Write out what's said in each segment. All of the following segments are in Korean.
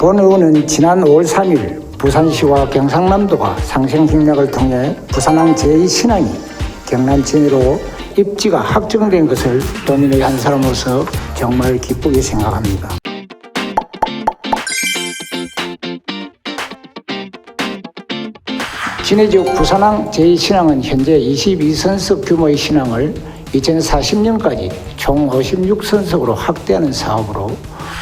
본 의원은 지난 5월 3일 부산시와 경상남도가 상생협력을 통해 부산항 제2신항이 경남 진해로 입지가 확정된 것을 도민의 한 사람으로서 정말 기쁘게 생각합니다. 진해 지역 부산항 제2신항은 현재 22선석 규모의 신항을 2040년까지 총 56선석으로 확대하는 사업으로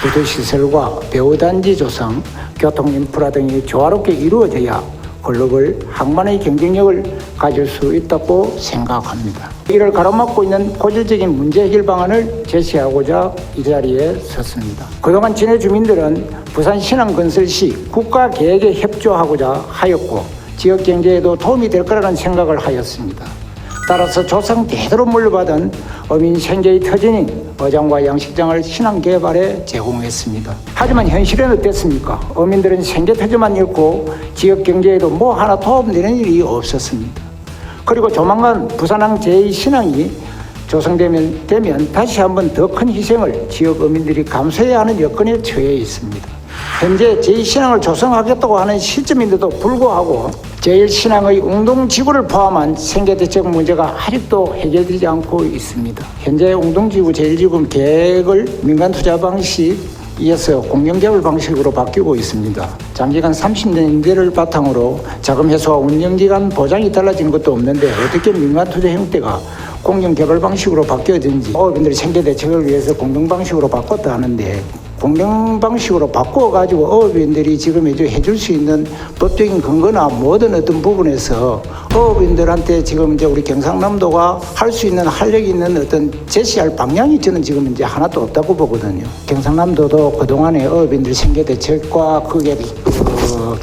부두시설과 배후단지 조성, 교통인프라 등이 조화롭게 이루어져야 글로벌 항만의 경쟁력을 가질 수 있다고 생각합니다. 이를 가로막고 있는 고질적인 문제 해결 방안을 제시하고자 이 자리에 섰습니다. 그동안 진해 주민들은 부산 신항 건설 시 국가 계획에 협조하고자 하였고 지역 경제에도 도움이 될 거라는 생각을 하였습니다. 따라서 조상 대대로 물려받은 어민 생계의 터전인 어장과 양식장을 신항 개발에 제공했습니다. 하지만 현실은 어땠습니까? 어민들은 생계 터전만 잃고 지역 경제에도 뭐 하나 도움되는 일이 없었습니다. 그리고 조만간 부산항 제2신항이 조성되면 다시 한번 더 큰 희생을 지역 어민들이 감수해야 하는 여건에 처해 있습니다. 현재 제2신항을 조성하겠다고 하는 시점인데도 불구하고 제1신항의 웅동지구를 포함한 생계대책 문제가 아직도 해결되지 않고 있습니다. 현재 웅동지구 제1지구 계획을 민간투자 방식에서 공영개발 방식으로 바뀌고 있습니다. 장기간 30년대를 바탕으로 자금 회수와 운영기간 보장이 달라진 것도 없는데 어떻게 민간투자 형태가 공영개발 방식으로 바뀌어졌는지 어민들의 생계대책을 위해서 공동방식으로 바꿨다 하는데 공영 방식으로 바꿔가지고 어업인들이 지금 해줄 수 있는 법적인 근거나 모든 어떤 부분에서 어업인들한테 지금 이제 우리 경상남도가 할 수 있는 활력이 있는 어떤 제시할 방향이 저는 지금 이제 하나도 없다고 보거든요. 경상남도도 그동안에 어업인들 생계 대책과 그게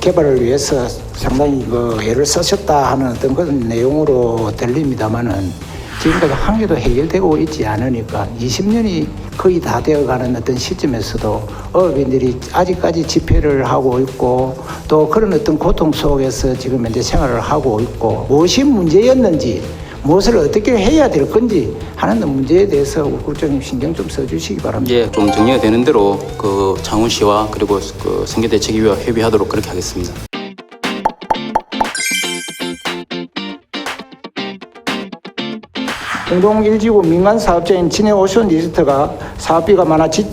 개발을 위해서 상당히 애를 쓰셨다 하는 어떤 그런 내용으로 들립니다만은 지금까지 한 개도 해결되고 있지 않으니까 20년이 거의 다 되어가는 어떤 시점에서도 어업인들이 아직까지 집회를 하고 있고 또 그런 어떤 고통 속에서 지금 현재 생활을 하고 있고 무엇이 문제였는지 무엇을 어떻게 해야 될 건지 하는 문제에 대해서 국장님 신경 좀 써주시기 바랍니다. 예, 좀 정리가 되는 대로 그 창원시와 그리고 그 생계대책위와 협의하도록 그렇게 하겠습니다. 공동 1지구 민간 사업자인 진해 오션 리조트가 사업비가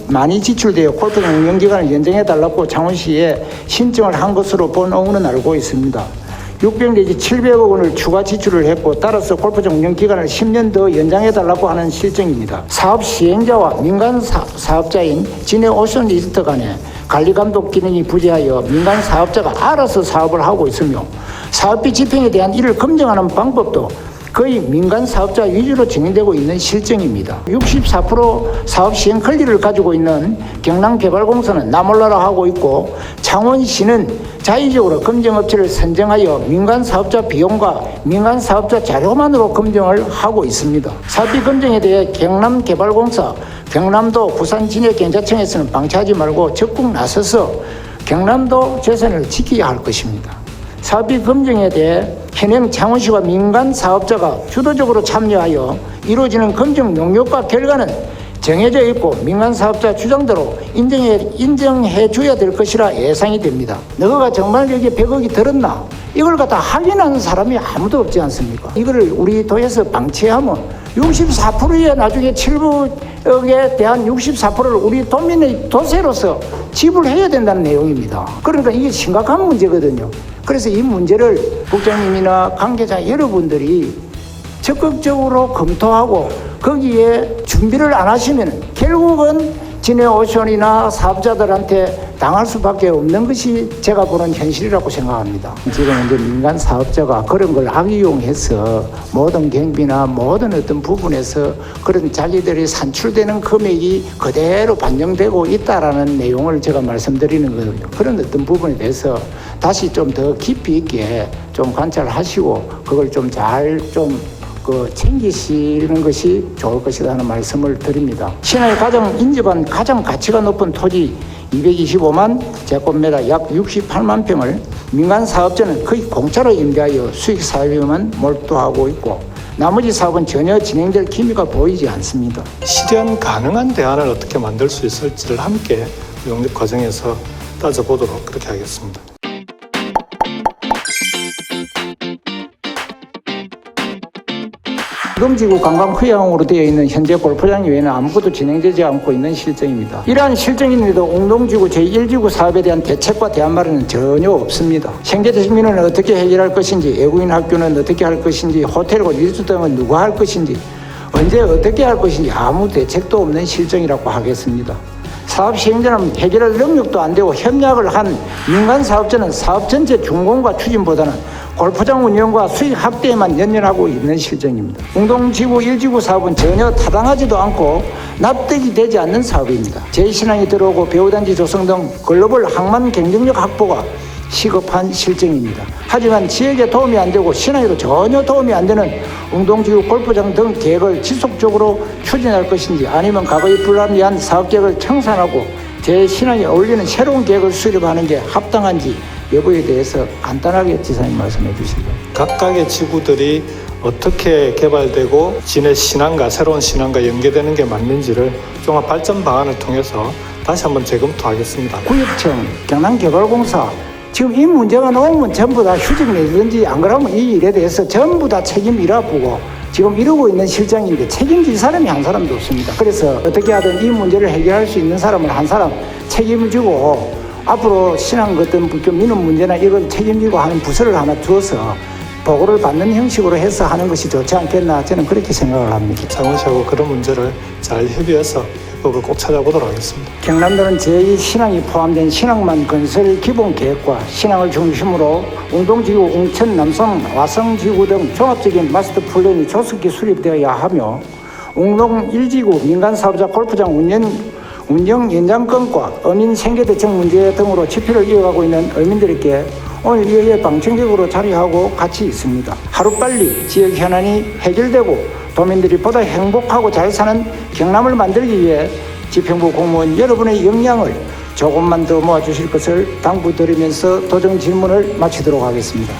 많이 지출되어 골프장 운영기간을 연장해달라고 창원시에 신청을 한 것으로 본 의원은 알고 있습니다. 600 내지 700억 원을 추가 지출을 했고 따라서 골프장 운영기간을 10년 더 연장해달라고 하는 실정입니다. 사업 시행자와 민간 사업자인 진해 오션 리조트 간에 관리감독 기능이 부재하여 민간 사업자가 알아서 사업을 하고 있으며 사업비 집행에 대한 이를 검증하는 방법도 거의 민간 사업자 위주로 진행되고 있는 실정입니다. 64% 사업 시행 권리를 가지고 있는 경남개발공사는 나몰라라 하고 있고 창원시는 자의적으로 검증업체를 선정하여 민간 사업자 비용과 민간 사업자 자료만으로 검증을 하고 있습니다. 사업비 검증에 대해 경남개발공사, 경남도 부산 진해경찰청에서는 방치하지 말고 적극 나서서 경남도 재산을 지켜야 할 것입니다. 사업비 검증에 대해 현행 창원시와 민간 사업자가 주도적으로 참여하여 이루어지는 검증 용역과 결과는 정해져 있고 민간 사업자 주장대로 인정해 줘야 될 것이라 예상이 됩니다. 너가 정말 여기에 100억이 들었나? 이걸 갖다 확인하는 사람이 아무도 없지 않습니까? 이거를 우리 도에서 방치하면 64%의 나중에 7억에 대한 64%를 우리 도민의 도세로서 지불해야 된다는 내용입니다. 그러니까 이게 심각한 문제거든요. 그래서 이 문제를 국장님이나 관계자 여러분들이 적극적으로 검토하고 거기에 준비를 안 하시면 결국은 진해오션이나 사업자들한테 당할 수밖에 없는 것이 제가 보는 현실이라고 생각합니다. 지금 이제 민간 사업자가 그런 걸 악이용해서 모든 경비나 모든 어떤 부분에서 그런 자기들이 산출되는 금액이 그대로 반영되고 있다라는 내용을 제가 말씀드리는 거거든요. 그런 어떤 부분에 대해서 다시 좀 더 깊이 있게 좀 관찰하시고 그걸 좀 잘 챙기시는 것이 좋을 것이다 하는 말씀을 드립니다. 신안에 인접한 가장 가치가 높은 토지 225만 제곱미터 약 68만 평을 민간 사업자는 거의 공짜로 임대하여 수익 사업에만 몰두하고 있고 나머지 사업은 전혀 진행될 기미가 보이지 않습니다. 실현 가능한 대안을 어떻게 만들 수 있을지를 함께 용역 과정에서 따져보도록 그렇게 하겠습니다. 금지구 관광 휴양으로 되어 있는 현재 골프장 외에는 아무것도 진행되지 않고 있는 실정입니다. 이러한 실정인데도 웅동지구 제1지구 사업에 대한 대책과 대안 마련은 전혀 없습니다. 생계대책민은 어떻게 해결할 것인지, 외국인 학교는 어떻게 할 것인지, 호텔과 리조트 등은 누가 할 것인지, 언제 어떻게 할 것인지 아무 대책도 없는 실정이라고 하겠습니다. 사업 시행자는 해결할 능력도 안 되고 협약을 한 민간 사업자는 사업 전체 준공과 추진보다는 골프장 운영과 수익 확대에만 연연하고 있는 실정입니다. 웅동지구 1지구 사업은 전혀 타당하지도 않고 납득이 되지 않는 사업입니다. 제2신항이 들어오고 배우단지 조성 등 글로벌 항만 경쟁력 확보가 시급한 실정입니다. 하지만 지역에 도움이 안 되고 신항에도 전혀 도움이 안 되는 웅동지구 골프장 등 계획을 지속적으로 추진할 것인지, 아니면 과거의 불합리한 사업계획을 청산하고 제 신항에 어울리는 새로운 계획을 수립하는 게 합당한지 여부에 대해서 간단하게 지사님 말씀해 주시죠. 각각의 지구들이 어떻게 개발되고 진해 신항과 새로운 신항과 연계되는 게 맞는지를 종합 발전 방안을 통해서 다시 한번 재검토하겠습니다. 구역청, 경남개발공사, 지금 이 문제가 나오면 전부 다 휴직 내든지, 안 그러면 이 일에 대해서 전부 다 책임이라 보고 지금 이러고 있는 실정인데 책임질 사람이 한 사람도 없습니다. 그래서 어떻게 하든 이 문제를 해결할 수 있는 사람을 한 사람 책임을 지고, 앞으로 신앙 같은 민원 문제나 이걸 책임지고 하는 부서를 하나 두어서 보고를 받는 형식으로 해서 하는 것이 좋지 않겠나, 저는 그렇게 생각을 합니다. 장원시하고 그런 문제를 잘 협의해서 해법을 꼭 찾아보도록 하겠습니다. 경남도는 제2신항이 포함된 신항만 건설 기본 계획과 신항을 중심으로 웅동지구, 웅천, 남성, 와성지구 등 종합적인 마스터 플랜이 조속히 수립되어야 하며, 웅동 1지구 민간사업자 골프장 운영 연장권과 어민 생계대책 문제 등으로 집회를 이어가고 있는 어민들에게 오늘 이후에 방청객으로 자리하고 같이 있습니다. 하루빨리 지역 현안이 해결되고 도민들이 보다 행복하고 잘 사는 경남을 만들기 위해 집행부 공무원 여러분의 역량을 조금만 더 모아주실 것을 당부드리면서 도정 질문을 마치도록 하겠습니다.